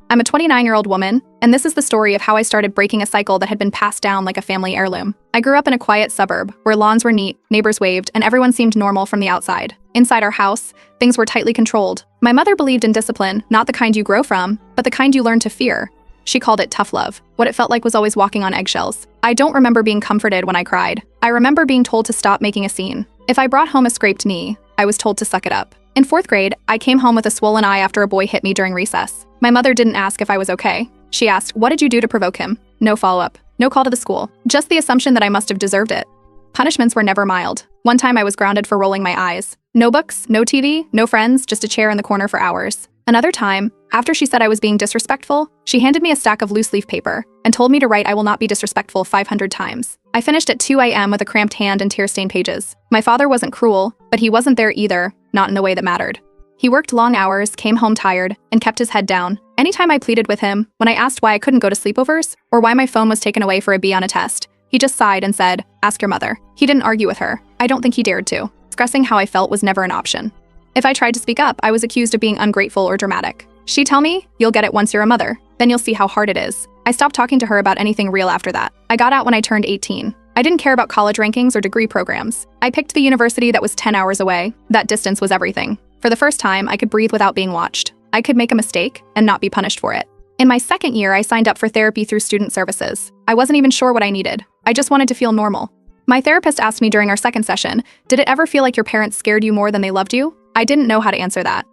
I'm a 29-year-old woman, and this is the story of how I started breaking a cycle that had been passed down like a family heirloom. I grew up in a quiet suburb, where lawns were neat, neighbors waved, and everyone seemed normal from the outside. Inside our house, things were tightly controlled. My mother believed in discipline, not the kind you grow from, but the kind you learn to fear. She called it tough love. What it felt like was always walking on eggshells. I don't remember being comforted when I cried. I remember being told to stop making a scene. If I brought home a scraped knee, I was told to suck it up. In 4th grade, I came home with a swollen eye after a boy hit me during recess. My mother didn't ask if I was okay. She asked, "What did you do to provoke him?" No follow-up. No call to the school. Just the assumption that I must have deserved it. Punishments were never mild. One time I was grounded for rolling my eyes. No books, no TV, no friends, just a chair in the corner for hours. Another time, after she said I was being disrespectful, she handed me a stack of loose leaf paper and told me to write "I will not be disrespectful" 500 times. I finished at 2 a.m. with a cramped hand and tear-stained pages. My father wasn't cruel, but he wasn't there either, not in the way that mattered. He worked long hours, came home tired, and kept his head down. Anytime I pleaded with him, when I asked why I couldn't go to sleepovers, or why my phone was taken away for a B on a test, he just sighed and said, "Ask your mother." He didn't argue with her. I don't think he dared to. Expressing how I felt was never an option. If I tried to speak up, I was accused of being ungrateful or dramatic. She'd tell me, "You'll get it once you're a mother. Then you'll see how hard it is." I stopped talking to her about anything real after that. I got out when I turned 18. I didn't care about college rankings or degree programs. I picked the university that was 10 hours away. That distance was everything. For the first time, I could breathe without being watched. I could make a mistake and not be punished for it. In my 2nd year, I signed up for therapy through student services. I wasn't even sure what I needed. I just wanted to feel normal. My therapist asked me during our 2nd session, "Did it ever feel like your parents scared you more than they loved you?" I didn't know how to answer that.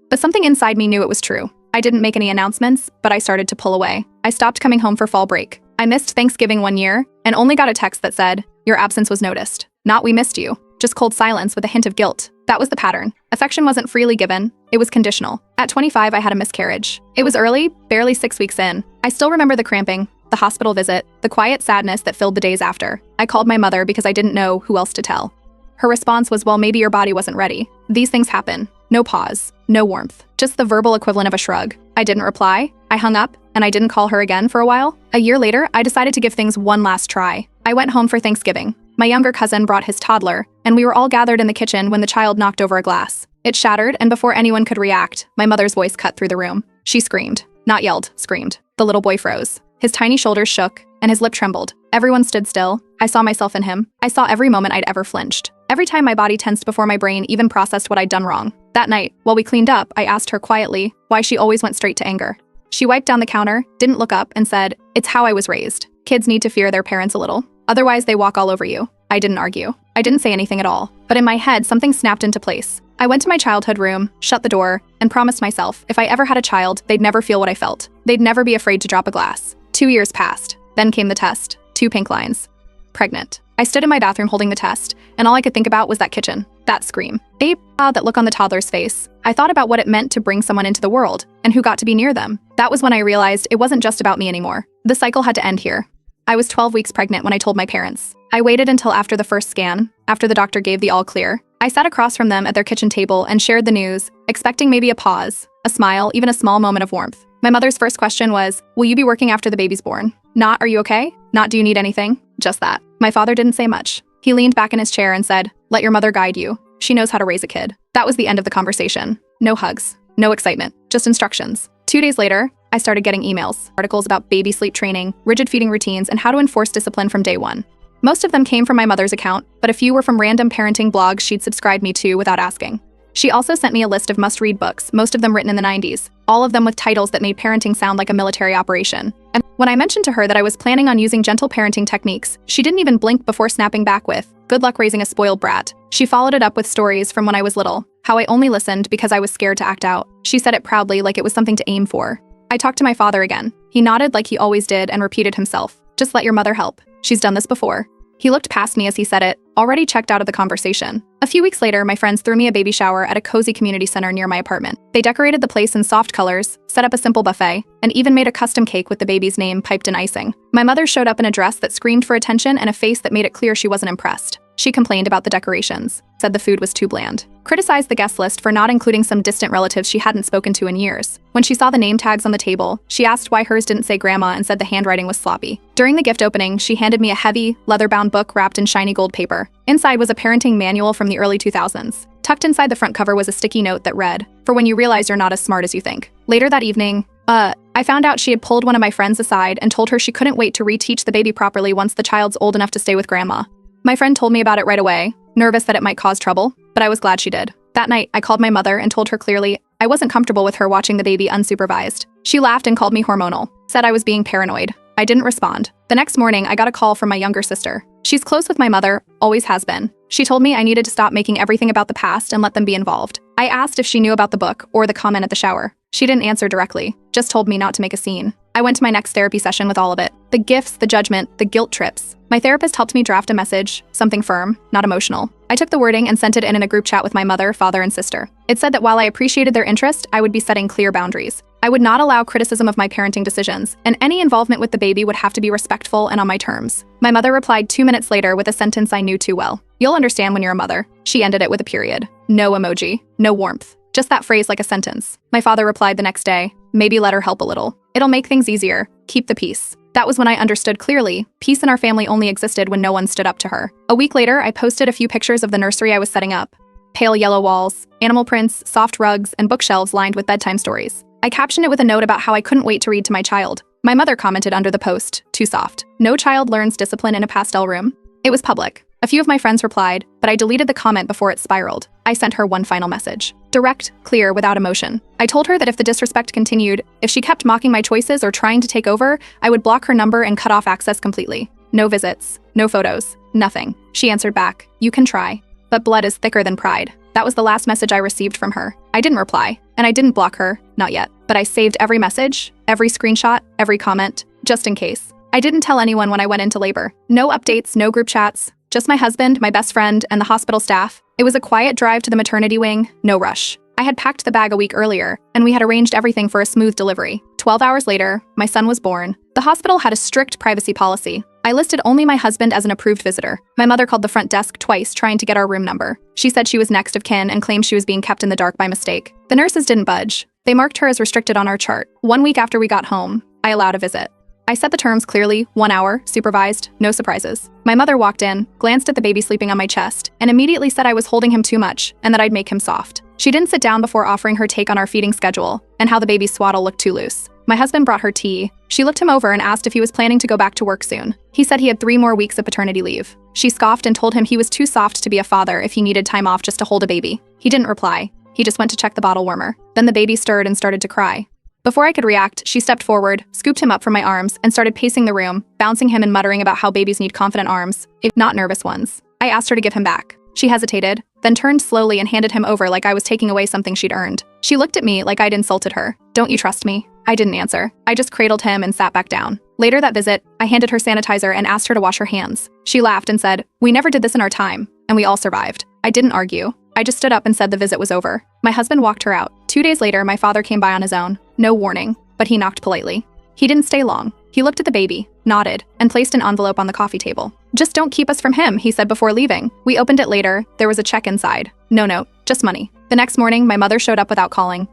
But something inside me knew it was true. I didn't make any announcements, but I started to pull away. I stopped coming home for fall break. I missed Thanksgiving 1 year and only got a text that said, "Your absence was noticed." Not "we missed you," just cold silence with a hint of guilt. That was the pattern. Affection wasn't freely given, it was conditional. At 25, I had a miscarriage. It was early, barely 6 weeks in. I still remember the cramping, the hospital visit, the quiet sadness that filled the days after. I called my mother because I didn't know who else to tell. Her response was, "Well, maybe your body wasn't ready." These things happen. No pause, no warmth, just the verbal equivalent of a shrug. I didn't reply, I hung up, and I didn't call her again for a while. A year later, I decided to give things one last try. I went home for Thanksgiving. My younger cousin brought his toddler, and we were all gathered in the kitchen when the child knocked over a glass. It shattered, and before anyone could react, my mother's voice cut through the room. She screamed. Not yelled, screamed. The little boy froze. His tiny shoulders shook, and his lip trembled. Everyone stood still. I saw myself in him. I saw every moment I'd ever flinched. Every time my body tensed before my brain even processed what I'd done wrong. That night, while we cleaned up, I asked her quietly why she always went straight to anger. She wiped down the counter, didn't look up, and said, "It's how I was raised. Kids need to fear their parents a little. Otherwise, they walk all over you." I didn't argue. I didn't say anything at all. But in my head, something snapped into place. I went to my childhood room, shut the door, and promised myself if I ever had a child, they'd never feel what I felt. They'd never be afraid to drop a glass. 2 years passed. Then came the test. 2 pink lines. Pregnant. I stood in my bathroom holding the test, and all I could think about was that kitchen, that scream, that look on the toddler's face. I thought about what it meant to bring someone into the world, and who got to be near them. That was when I realized it wasn't just about me anymore. The cycle had to end here. I was 12 weeks pregnant when I told my parents. I waited until after the first scan, after the doctor gave the all clear. I sat across from them at their kitchen table and shared the news, expecting maybe a pause, a smile, even a small moment of warmth. My mother's first question was, "Will you be working after the baby's born?" Not, "Are you okay?" Not, "Do you need anything?" Just that. My father didn't say much. He leaned back in his chair and said, "Let your mother guide you. She knows how to raise a kid." That was the end of the conversation. No hugs, no excitement, just instructions. 2 days later, I started getting emails, articles about baby sleep training, rigid feeding routines, and how to enforce discipline from day one. Most of them came from my mother's account, but a few were from random parenting blogs she'd subscribed me to without asking. She also sent me a list of must-read books, most of them written in the 90s, all of them with titles that made parenting sound like a military operation. And when I mentioned to her that I was planning on using gentle parenting techniques, she didn't even blink before snapping back with, "Good luck raising a spoiled brat." She followed it up with stories from when I was little, how I only listened because I was scared to act out. She said it proudly like it was something to aim for. I talked to my father again. He nodded like he always did and repeated himself, "Just let your mother help. She's done this before." He looked past me as he said it, already checked out of the conversation. A few weeks later, my friends threw me a baby shower at a cozy community center near my apartment. They decorated the place in soft colors, set up a simple buffet, and even made a custom cake with the baby's name piped in icing. My mother showed up in a dress that screamed for attention and a face that made it clear she wasn't impressed. She complained about the decorations, said the food was too bland, criticized the guest list for not including some distant relatives she hadn't spoken to in years. When she saw the name tags on the table, she asked why hers didn't say grandma and said the handwriting was sloppy. During the gift opening, she handed me a heavy, leather-bound book wrapped in shiny gold paper. Inside was a parenting manual from the early 2000s. Tucked inside the front cover was a sticky note that read, "For when you realize you're not as smart as you think." Later that evening, I found out she had pulled one of my friends aside and told her she couldn't wait to reteach the baby properly once the child's old enough to stay with grandma. My friend told me about it right away, nervous that it might cause trouble, but I was glad she did. That night, I called my mother and told her clearly I wasn't comfortable with her watching the baby unsupervised. She laughed and called me hormonal, said I was being paranoid. I didn't respond. The next morning, I got a call from my younger sister. She's close with my mother, always has been. She told me I needed to stop making everything about the past and let them be involved. I asked if she knew about the book or the comment at the shower. She didn't answer directly, just told me not to make a scene. I went to my next therapy session with all of it. The gifts, the judgment, the guilt trips. My therapist helped me draft a message, something firm, not emotional. I took the wording and sent it in a group chat with my mother, father, and sister. It said that while I appreciated their interest, I would be setting clear boundaries. I would not allow criticism of my parenting decisions, and any involvement with the baby would have to be respectful and on my terms. My mother replied 2 minutes later with a sentence I knew too well. "You'll understand when you're a mother." She ended it with a period. No emoji, no warmth. Just that phrase like a sentence. My father replied the next day, "Maybe let her help a little. It'll make things easier. Keep the peace." That was when I understood clearly, peace in our family only existed when no one stood up to her. A week later, I posted a few pictures of the nursery I was setting up. Pale yellow walls, animal prints, soft rugs, and bookshelves lined with bedtime stories. I captioned it with a note about how I couldn't wait to read to my child. My mother commented under the post, "Too soft. No child learns discipline in a pastel room." It was public. A few of my friends replied, but I deleted the comment before it spiraled. I sent her one final message. Direct, clear, without emotion. I told her that if the disrespect continued, if she kept mocking my choices or trying to take over, I would block her number and cut off access completely. No visits, no photos, nothing. She answered back, "You can try, but blood is thicker than pride." That was the last message I received from her. I didn't reply, and I didn't block her, not yet. But I saved every message, every screenshot, every comment, just in case. I didn't tell anyone when I went into labor. No updates, no group chats. Just my husband, my best friend, and the hospital staff. It was a quiet drive to the maternity wing, no rush. I had packed the bag a week earlier, and we had arranged everything for a smooth delivery. 12 hours later, my son was born. The hospital had a strict privacy policy. I listed only my husband as an approved visitor. My mother called the front desk twice trying to get our room number. She said she was next of kin and claimed she was being kept in the dark by mistake. The nurses didn't budge. They marked her as restricted on our chart. 1 week after we got home, I allowed a visit. I set the terms clearly, 1 hour, supervised, no surprises. My mother walked in, glanced at the baby sleeping on my chest, and immediately said I was holding him too much and that I'd make him soft. She didn't sit down before offering her take on our feeding schedule and how the baby's swaddle looked too loose. My husband brought her tea. She looked him over and asked if he was planning to go back to work soon. He said he had 3 more weeks of paternity leave. She scoffed and told him he was too soft to be a father if he needed time off just to hold a baby. He didn't reply. He just went to check the bottle warmer. Then the baby stirred and started to cry. Before I could react, she stepped forward, scooped him up from my arms, and started pacing the room, bouncing him and muttering about how babies need confident arms, if not nervous ones. I asked her to give him back. She hesitated, then turned slowly and handed him over like I was taking away something she'd earned. She looked at me like I'd insulted her. "Don't you trust me?" I didn't answer. I just cradled him and sat back down. Later that visit, I handed her sanitizer and asked her to wash her hands. She laughed and said, "We never did this in our time, and we all survived." I didn't argue. I just stood up and said the visit was over. My husband walked her out. 2 days later, my father came by on his own. No warning, but he knocked politely. He didn't stay long. He looked at the baby, nodded, and placed an envelope on the coffee table. "Just don't keep us from him," he said before leaving. We opened it later. There was a check inside. No note, just money. The next morning, my mother showed up without calling.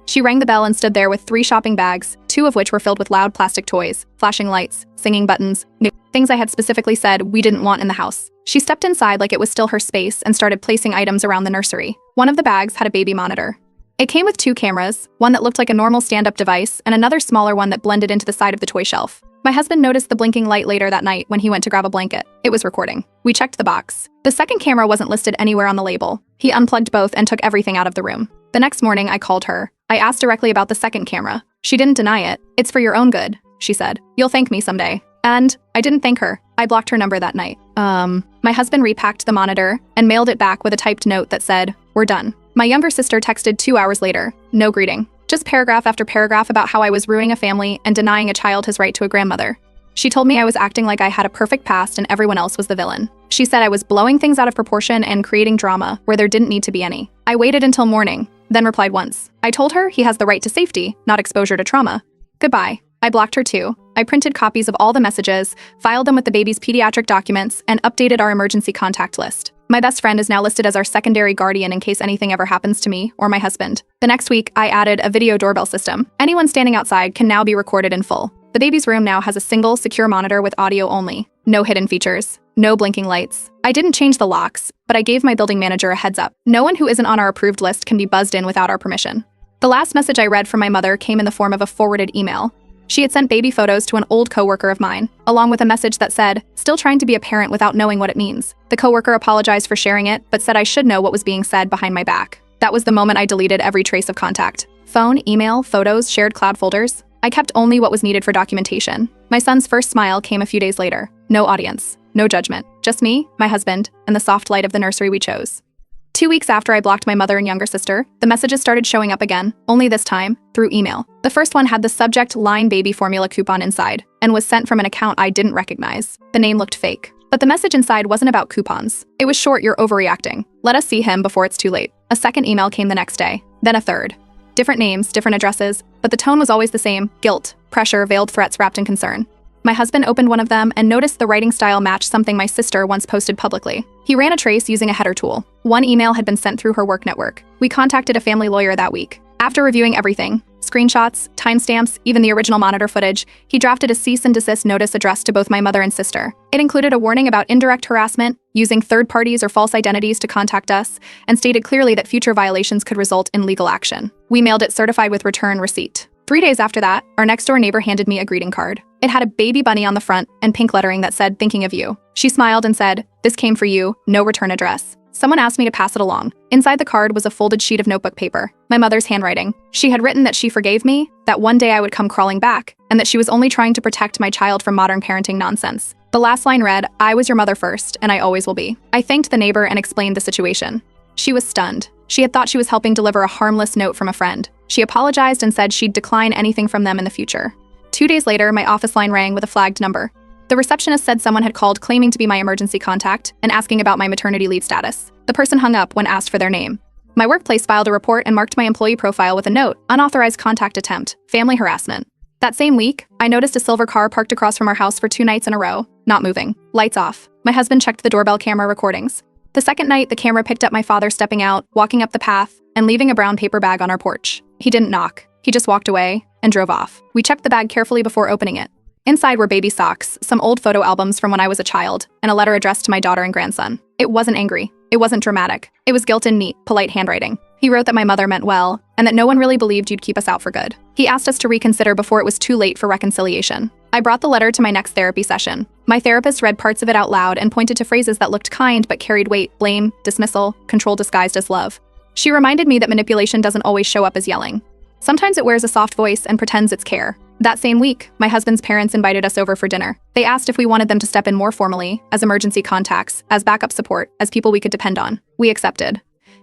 She rang the bell and stood there with 3 shopping bags, 2 of which were filled with loud plastic toys, flashing lights, singing buttons, things I had specifically said we didn't want in the house. She stepped inside like it was still her space and started placing items around the nursery. One of the bags had a baby monitor. It came with 2 cameras, one that looked like a normal stand-up device and another smaller one that blended into the side of the toy shelf. My husband noticed the blinking light later that night when he went to grab a blanket. It was recording. We checked the box. The second camera wasn't listed anywhere on the label. He unplugged both and took everything out of the room. The next morning, I called her. I asked directly about the second camera. She didn't deny it. "It's for your own good," she said. "You'll thank me someday." And I didn't thank her. I blocked her number that night. My husband repacked the monitor and mailed it back with a typed note that said, "We're done." My younger sister texted 2 hours later. No greeting. Just paragraph after paragraph about how I was ruining a family and denying a child his right to a grandmother. She told me I was acting like I had a perfect past and everyone else was the villain. She said I was blowing things out of proportion and creating drama where there didn't need to be any. I waited until morning, then replied once. I told her he has the right to safety, not exposure to trauma. Goodbye. I blocked her too. I printed copies of all the messages, filed them with the baby's pediatric documents, and updated our emergency contact list. My best friend is now listed as our secondary guardian in case anything ever happens to me or my husband. The next week, I added a video doorbell system. Anyone standing outside can now be recorded in full. The baby's room now has a single, secure monitor with audio only. No hidden features. No blinking lights. I didn't change the locks, but I gave my building manager a heads up. No one who isn't on our approved list can be buzzed in without our permission. The last message I read from my mother came in the form of a forwarded email. She had sent baby photos to an old coworker of mine, along with a message that said, "Still trying to be a parent without knowing what it means." The coworker apologized for sharing it, but said I should know what was being said behind my back. That was the moment I deleted every trace of contact. Phone, email, photos, shared cloud folders. I kept only what was needed for documentation. My son's first smile came a few days later. No audience, no judgment. Just me, my husband, and the soft light of the nursery we chose. 2 weeks after I blocked my mother and younger sister, the messages started showing up again, only this time, through email. The first one had the subject line baby formula coupon inside, and was sent from an account I didn't recognize. The name looked fake. But the message inside wasn't about coupons. It was short, "You're overreacting. Let us see him before it's too late." A second email came the next day, then a third. Different names, different addresses, but the tone was always the same: guilt, pressure, veiled threats wrapped in concern. My husband opened one of them and noticed the writing style matched something my sister once posted publicly. He ran a trace using a header tool. One email had been sent through her work network. We contacted a family lawyer that week. After reviewing everything, screenshots, timestamps, even the original monitor footage, he drafted a cease and desist notice addressed to both my mother and sister. It included a warning about indirect harassment, using third parties or false identities to contact us, and stated clearly that future violations could result in legal action. We mailed it certified with return receipt. 3 days after that, our next-door neighbor handed me a greeting card. It had a baby bunny on the front and pink lettering that said, "Thinking of you." She smiled and said, "This came for you, no return address." Someone asked me to pass it along. Inside the card was a folded sheet of notebook paper, my mother's handwriting. She had written that she forgave me, that one day I would come crawling back, and that she was only trying to protect my child from modern parenting nonsense. The last line read, "I was your mother first, and I always will be." I thanked the neighbor and explained the situation. She was stunned. She had thought she was helping deliver a harmless note from a friend. She apologized and said she'd decline anything from them in the future. 2 days later, my office line rang with a flagged number. The receptionist said someone had called claiming to be my emergency contact and asking about my maternity leave status. The person hung up when asked for their name. My workplace filed a report and marked my employee profile with a note, "Unauthorized contact attempt, family harassment." That same week, I noticed a silver car parked across from our house for 2 nights in a row, not moving, lights off. My husband checked the doorbell camera recordings. The second night, the camera picked up my father stepping out, walking up the path, and leaving a brown paper bag on our porch. He didn't knock. He just walked away and drove off. We checked the bag carefully before opening it. Inside were baby socks, some old photo albums from when I was a child, and a letter addressed to my daughter and grandson. It wasn't angry. It wasn't dramatic. It was guilt in neat, polite handwriting. He wrote that my mother meant well, and that no one really believed you'd keep us out for good. He asked us to reconsider before it was too late for reconciliation. I brought the letter to my next therapy session. My therapist read parts of it out loud and pointed to phrases that looked kind but carried weight: blame, dismissal, control disguised as love. She reminded me that manipulation doesn't always show up as yelling. Sometimes it wears a soft voice and pretends it's care. That same week, my husband's parents invited us over for dinner. They asked if we wanted them to step in more formally, as emergency contacts, as backup support, as people we could depend on. We accepted.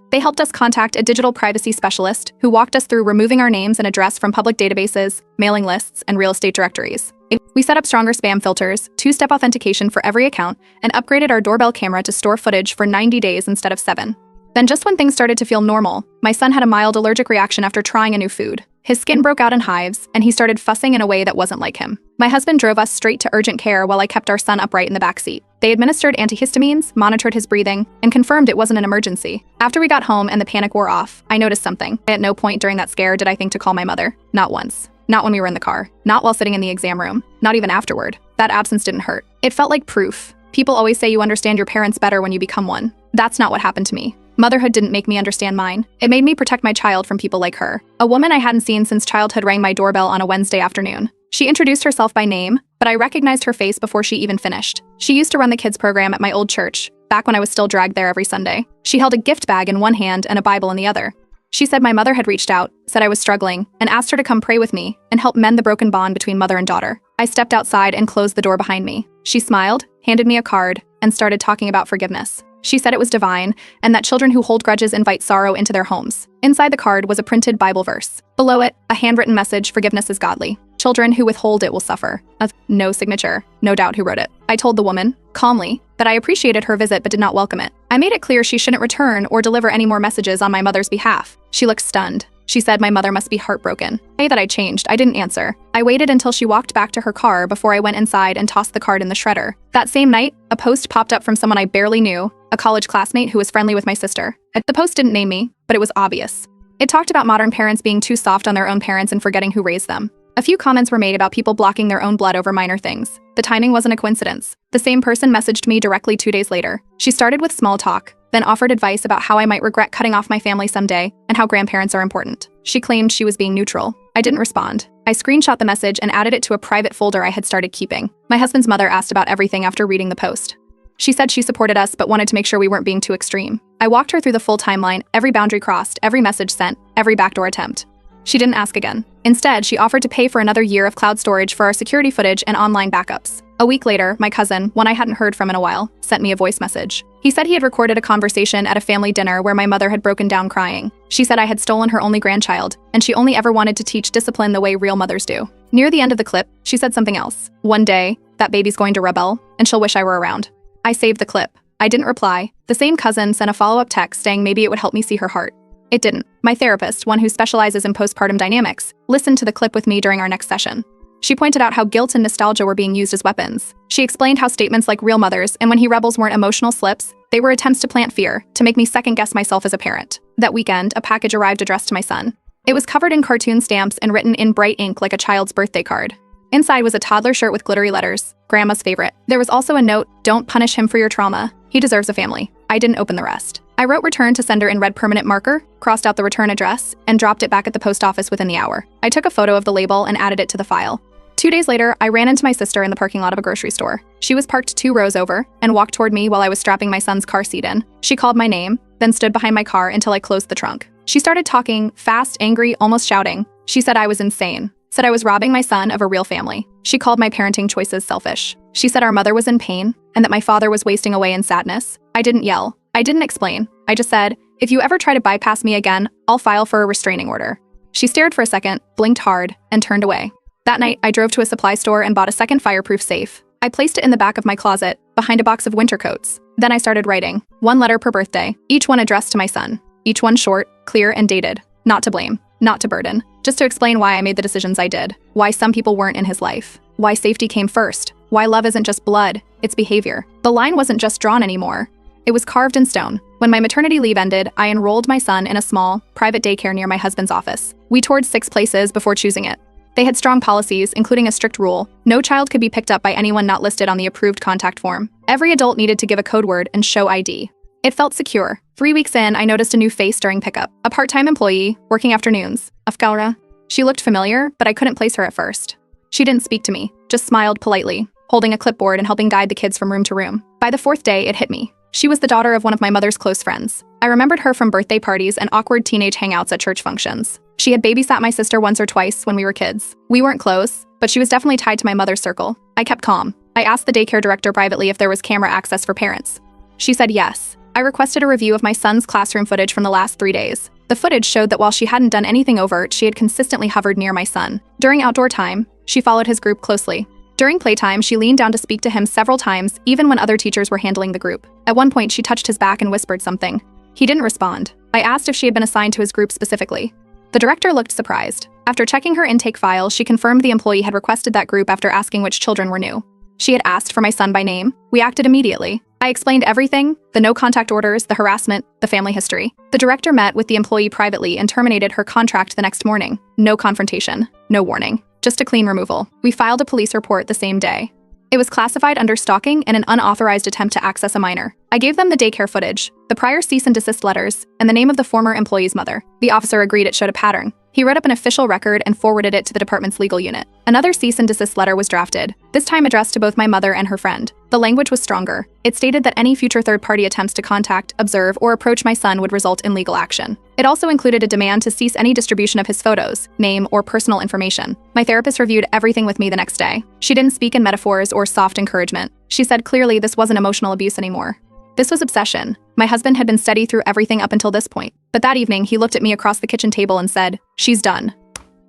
They helped us contact a digital privacy specialist who walked us through removing our names and address from public databases, mailing lists, and real estate directories. We set up stronger spam filters, 2-step authentication for every account, and upgraded our doorbell camera to store footage for 90 days instead of 7. Then just when things started to feel normal, my son had a mild allergic reaction after trying a new food. His skin broke out in hives, and he started fussing in a way that wasn't like him. My husband drove us straight to urgent care while I kept our son upright in the back seat. They administered antihistamines, monitored his breathing, and confirmed it wasn't an emergency. After we got home and the panic wore off, I noticed something. At no point during that scare did I think to call my mother. Not once. Not when we were in the car. Not while sitting in the exam room. Not even afterward. That absence didn't hurt. It felt like proof. People always say you understand your parents better when you become one. That's not what happened to me. Motherhood didn't make me understand mine. It made me protect my child from people like her. A woman I hadn't seen since childhood rang my doorbell on a Wednesday afternoon. She introduced herself by name, but I recognized her face before she even finished. She used to run the kids program at my old church, back when I was still dragged there every Sunday. She held a gift bag in one hand and a Bible in the other. She said my mother had reached out, said I was struggling, and asked her to come pray with me and help mend the broken bond between mother and daughter. I stepped outside and closed the door behind me. She smiled, handed me a card, and started talking about forgiveness. She said it was divine, and that children who hold grudges invite sorrow into their homes. Inside the card was a printed Bible verse. Below it, a handwritten message: forgiveness is godly. Children who withhold it will suffer. No signature, no doubt who wrote it. I told the woman, calmly, that I appreciated her visit but did not welcome it. I made it clear she shouldn't return or deliver any more messages on my mother's behalf. She looked stunned. She said my mother must be heartbroken. That I changed, I didn't answer. I waited until she walked back to her car before I went inside and tossed the card in the shredder. That same night, a post popped up from someone I barely knew, a college classmate who was friendly with my sister. The post didn't name me, but it was obvious. It talked about modern parents being too soft on their own parents and forgetting who raised them. A few comments were made about people blocking their own blood over minor things. The timing wasn't a coincidence. The same person messaged me directly 2 days later. She started with small talk, then offered advice about how I might regret cutting off my family someday and how grandparents are important. She claimed she was being neutral. I didn't respond. I screenshot the message and added it to a private folder I had started keeping. My husband's mother asked about everything after reading the post. She said she supported us but wanted to make sure we weren't being too extreme. I walked her through the full timeline, every boundary crossed, every message sent, every backdoor attempt. She didn't ask again. Instead, she offered to pay for another year of cloud storage for our security footage and online backups. A week later, my cousin, one I hadn't heard from in a while, sent me a voice message. He said he had recorded a conversation at a family dinner where my mother had broken down crying. She said I had stolen her only grandchild, and she only ever wanted to teach discipline the way real mothers do. Near the end of the clip, she said something else. One day, that baby's going to rebel, and she'll wish I were around. I saved the clip. I didn't reply. The same cousin sent a follow-up text saying maybe it would help me see her heart. It didn't. My therapist, one who specializes in postpartum dynamics, listened to the clip with me during our next session. She pointed out how guilt and nostalgia were being used as weapons. She explained how statements like real mothers and when he rebels weren't emotional slips, they were attempts to plant fear, to make me second-guess myself as a parent. That weekend, a package arrived addressed to my son. It was covered in cartoon stamps and written in bright ink like a child's birthday card. Inside was a toddler shirt with glittery letters, Grandma's favorite. There was also a note, "Don't punish him for your trauma. He deserves a family." I didn't open the rest. I wrote return to sender in red permanent marker, crossed out the return address, and dropped it back at the post office within the hour. I took a photo of the label and added it to the file. 2 days later, I ran into my sister in the parking lot of a grocery store. She was parked 2 rows over and walked toward me while I was strapping my son's car seat in. She called my name, then stood behind my car until I closed the trunk. She started talking, fast, angry, almost shouting. She said I was insane, said I was robbing my son of a real family. She called my parenting choices selfish. She said our mother was in pain and that my father was wasting away in sadness. I didn't yell. I didn't explain. I just said, "If you ever try to bypass me again, I'll file for a restraining order." She stared for a second, blinked hard, and turned away. That night, I drove to a supply store and bought a second fireproof safe. I placed it in the back of my closet, behind a box of winter coats. Then I started writing, 1 letter per birthday, each one addressed to my son. Each one short, clear, and dated. Not to blame, not to burden. Just to explain why I made the decisions I did. Why some people weren't in his life. Why safety came first. Why love isn't just blood, it's behavior. The line wasn't just drawn anymore. It was carved in stone. When my maternity leave ended, I enrolled my son in a small, private daycare near my husband's office. We toured 6 places before choosing it. They had strong policies, including a strict rule. No child could be picked up by anyone not listed on the approved contact form. Every adult needed to give a code word and show ID. It felt secure. 3 weeks in, I noticed a new face during pickup. A part-time employee, working afternoons. Afkalra. She looked familiar, but I couldn't place her at first. She didn't speak to me, just smiled politely, holding a clipboard and helping guide the kids from room to room. By the 4th day, it hit me. She was the daughter of one of my mother's close friends. I remembered her from birthday parties and awkward teenage hangouts at church functions. She had babysat my sister once or twice when we were kids. We weren't close, but she was definitely tied to my mother's circle. I kept calm. I asked the daycare director privately if there was camera access for parents. She said yes. I requested a review of my son's classroom footage from the last 3 days. The footage showed that while she hadn't done anything overt, she had consistently hovered near my son. During outdoor time, she followed his group closely. During playtime, she leaned down to speak to him several times, even when other teachers were handling the group. At one point, she touched his back and whispered something. He didn't respond. I asked if she had been assigned to his group specifically. The director looked surprised. After checking her intake file, she confirmed the employee had requested that group after asking which children were new. She had asked for my son by name. We acted immediately. I explained everything, the no contact orders, the harassment, the family history. The director met with the employee privately and terminated her contract the next morning. No confrontation, no warning. Just a clean removal. We filed a police report the same day. It was classified under stalking and an unauthorized attempt to access a minor. I gave them the daycare footage, the prior cease and desist letters, and the name of the former employee's mother. The officer agreed it showed a pattern. He wrote up an official record and forwarded it to the department's legal unit. Another cease and desist letter was drafted, this time addressed to both my mother and her friend. The language was stronger. It stated that any future third-party attempts to contact, observe, or approach my son would result in legal action. It also included a demand to cease any distribution of his photos, name, or personal information. My therapist reviewed everything with me the next day. She didn't speak in metaphors or soft encouragement. She said clearly this wasn't emotional abuse anymore. This was obsession. My husband had been steady through everything up until this point. But that evening, he looked at me across the kitchen table and said, "She's done.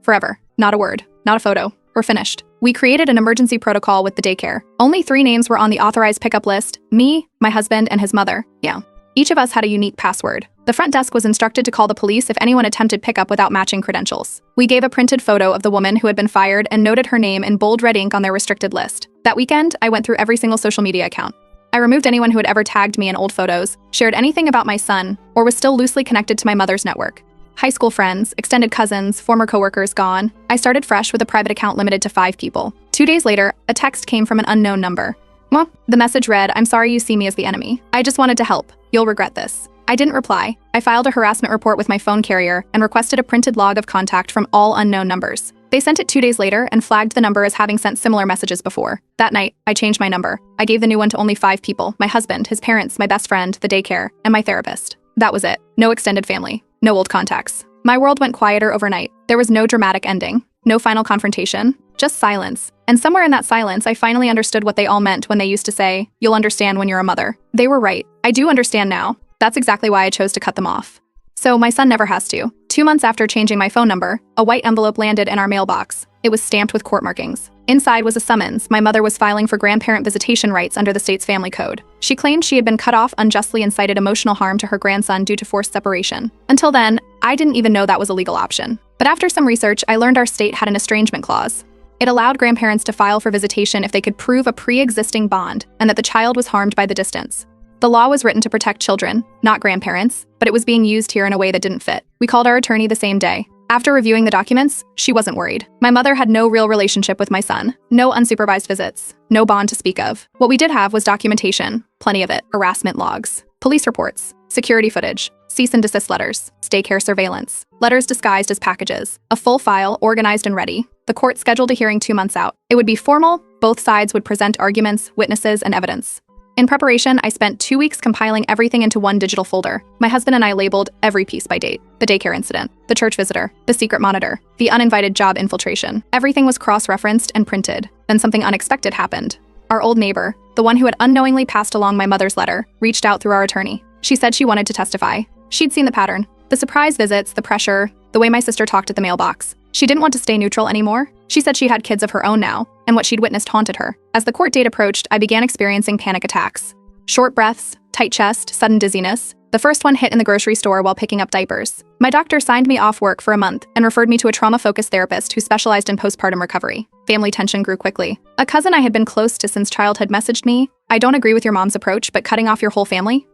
Forever. Not a word. Not a photo. We're finished." We created an emergency protocol with the daycare. Only 3 names were on the authorized pickup list: me, my husband, and his mother. Yeah. Each of us had a unique password. The front desk was instructed to call the police if anyone attempted pickup without matching credentials. We gave a printed photo of the woman who had been fired and noted her name in bold red ink on their restricted list. That weekend, I went through every single social media account. I removed anyone who had ever tagged me in old photos, shared anything about my son, or was still loosely connected to my mother's network. High school friends, extended cousins, former coworkers gone. I started fresh with a private account limited to 5 people. 2 days later, a text came from an unknown number. Well, the message read, "I'm sorry you see me as the enemy. I just wanted to help. You'll regret this." I didn't reply. I filed a harassment report with my phone carrier and requested a printed log of contact from all unknown numbers. They sent it 2 days later and flagged the number as having sent similar messages before. That night, I changed my number. I gave the new one to only 5 people: my husband, his parents, my best friend, the daycare, and my therapist. That was it. No extended family. No old contacts. My world went quieter overnight. There was no dramatic ending. No final confrontation. Just silence. And somewhere in that silence, I finally understood what they all meant when they used to say, "You'll understand when you're a mother." They were right. I do understand now. That's exactly why I chose to cut them off. So my son never has to. 2 months after changing my phone number, a white envelope landed in our mailbox. It was stamped with court markings. Inside was a summons. My mother was filing for grandparent visitation rights under the state's family code. She claimed she had been cut off unjustly and cited emotional harm to her grandson due to forced separation. Until then, I didn't even know that was a legal option. But after some research, I learned our state had an estrangement clause. It allowed grandparents to file for visitation if they could prove a pre-existing bond and that the child was harmed by the distance. The law was written to protect children, not grandparents, but it was being used here in a way that didn't fit. We called our attorney the same day. After reviewing the documents, she wasn't worried. My mother had no real relationship with my son, no unsupervised visits, no bond to speak of. What we did have was documentation, plenty of it, harassment logs, police reports, security footage, cease and desist letters, daycare surveillance, letters disguised as packages, a full file organized and ready. The court scheduled a hearing 2 months out. It would be formal, both sides would present arguments, witnesses, and evidence. In preparation, I spent 2 weeks compiling everything into one digital folder. My husband and I labeled every piece by date: the daycare incident, the church visitor, the secret monitor, the uninvited job infiltration. Everything was cross-referenced and printed. Then something unexpected happened. Our old neighbor, the one who had unknowingly passed along my mother's letter, reached out through our attorney. She said she wanted to testify. She'd seen the pattern: the surprise visits, the pressure, the way my sister talked at the mailbox. She didn't want to stay neutral anymore. She said she had kids of her own now, and what she'd witnessed haunted her. As the court date approached, I began experiencing panic attacks. Short breaths, tight chest, sudden dizziness. The first one hit in the grocery store while picking up diapers. My doctor signed me off work for a month and referred me to a trauma-focused therapist who specialized in postpartum recovery. Family tension grew quickly. A cousin I had been close to since childhood messaged me, "I don't agree with your mom's approach, but cutting off your whole family?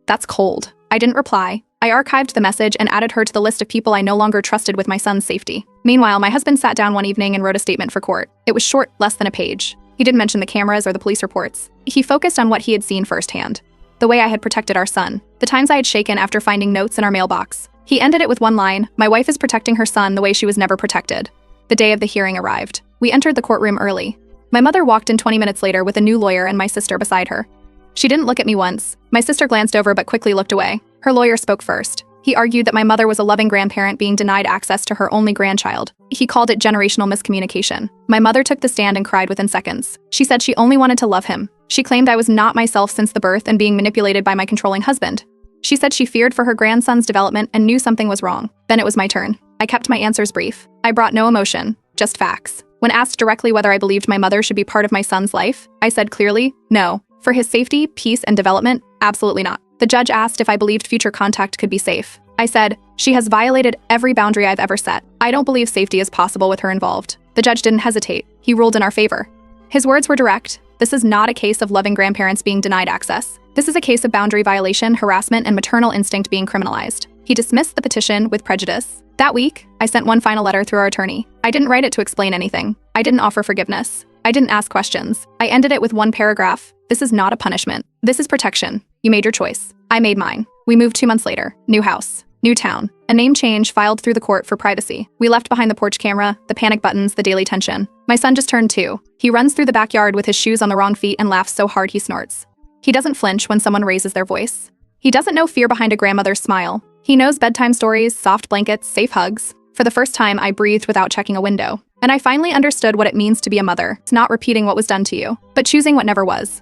That's cold." I didn't reply. I archived the message and added her to the list of people I no longer trusted with my son's safety. Meanwhile, my husband sat down one evening and wrote a statement for court. It was short, less than a page. He didn't mention the cameras or the police reports. He focused on what he had seen firsthand. The way I had protected our son. The times I had shaken after finding notes in our mailbox. He ended it with one line: "My wife is protecting her son the way she was never protected." The day of the hearing arrived. We entered the courtroom early. My mother walked in 20 minutes later with a new lawyer and my sister beside her. She didn't look at me once. My sister glanced over but quickly looked away. Her lawyer spoke first. He argued that my mother was a loving grandparent being denied access to her only grandchild. He called it generational miscommunication. My mother took the stand and cried within seconds. She said she only wanted to love him. She claimed I was not myself since the birth and being manipulated by my controlling husband. She said she feared for her grandson's development and knew something was wrong. Then it was my turn. I kept my answers brief. I brought no emotion, just facts. When asked directly whether I believed my mother should be part of my son's life, I said clearly, no. For his safety, peace, and development, absolutely not. The judge asked if I believed future contact could be safe. I said, "She has violated every boundary I've ever set. I don't believe safety is possible with her involved." The judge didn't hesitate. He ruled in our favor. His words were direct. This is not a case of loving grandparents being denied access. This is a case of boundary violation, harassment, and maternal instinct being criminalized. He dismissed the petition with prejudice. That week, I sent one final letter through our attorney. I didn't write it to explain anything. I didn't offer forgiveness. I didn't ask questions. I ended it with one paragraph. This is not a punishment. This is protection. You made your choice. I made mine. We moved 2 months later. New house. New town. A name change filed through the court for privacy. We left behind the porch camera, the panic buttons, the daily tension. My son just turned 2. He runs through the backyard with his shoes on the wrong feet and laughs so hard he snorts. He doesn't flinch when someone raises their voice. He doesn't know fear behind a grandmother's smile. He knows bedtime stories, soft blankets, safe hugs. For the first time, I breathed without checking a window. And I finally understood what it means to be a mother. It's not repeating what was done to you, but choosing what never was.